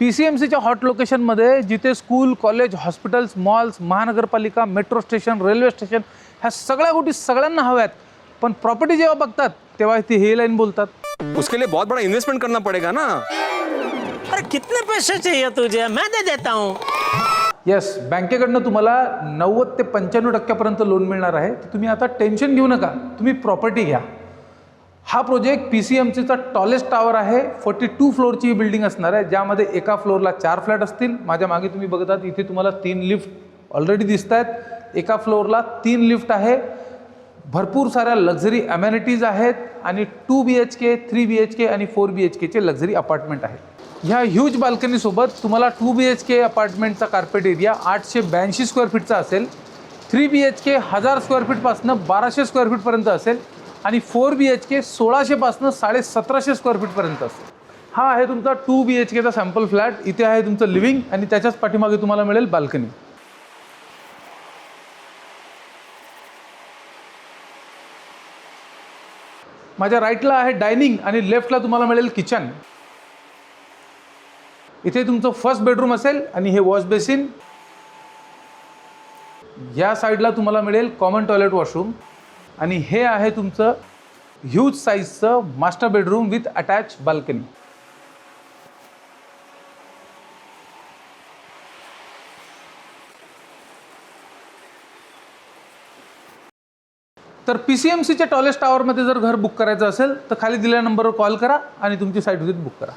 PCMCच्या hot लोकेशनमध्ये जिथे school, college, hospitals, malls, महानगरपालिका, metro station, railway station ह्या सगळ्या गोष्टी सगळ्यांना हव्यात, पण प्रॉपर्टी जेव्हा बघतात तेव्हा ती हे लाईन बोलतात, उसके लिए बहुत बड़ा इन्वेस्टमेंट करना पड़ेगा ना। अरे कितने पैसे चाहिए तुझे, मैं दे देता हूँ। येस, बँकेकडनं तुम्हाला 90 ते 95% लोन मिळणार आहे. तर तुम्ही आता टेन्शन घेऊ नका, तुम्ही प्रॉपर्टी घ्या. हा प्रोजेक्ट PCMCचा टॉलेस्ट टावर आहे. 42 फ्लोअरची ही बिल्डिंग असणार आहे, ज्यामध्ये एका फ्लोअरला 4 फ्लॅट असतील. माझ्या मागे तुम्ही बघतात इथे तुम्हाला 3 लिफ्ट ऑलरेडी दिसत आहेत. एका फ्लोअरला 3 लिफ्ट आहे. भरपूर साऱ्या लक्झरी अमेनिटीज आहेत आणि 2 BHK, 3 BHK आणि 4 BHKचे लक्झरी अपार्टमेंट आहेत. ह्या ह्यूज बाल्कनीसोबत तुम्हाला 2 BHK अपार्टमेंटचा कार्पेट एरिया 882 स्क्वेअर फीटचा असेल. 3 BHK 1000 स्क्वेअर फीटपासून 1200 स्क्वेअर फीटपर्यंत असेल आणि 4 BHK 1600 पासून 1750 स्क्वेअर फीटपर्यंत असेल. हा आहे तुमचा 2 BHKचा सॅम्पल फ्लॅट. इथे आहे तुमचं लिव्हिंग आणि त्याच्याच पाठीमागे तुम्हाला मिळेल बाल्कनी. माझ्या राईटला आहे डायनिंग आणि लेफ्टला तुम्हाला मिळेल किचन. इथे तुमचं फर्स्ट बेडरूम असेल आणि हे वॉश बेसिन. या साईडला तुम्हाला मिळेल कॉमन टॉयलेट वॉशरूम आणि हे आहे तुमचं ह्यूज साईजचं master bedroom with attach balcony. तर PCMCच्या टॉलेस्ट टावरमध्ये जर घर बुक करायचं असेल तर खाली दिलेल्या नंबरवर कॉल करा आणि तुमची साईट व्हिजिट बुक करा.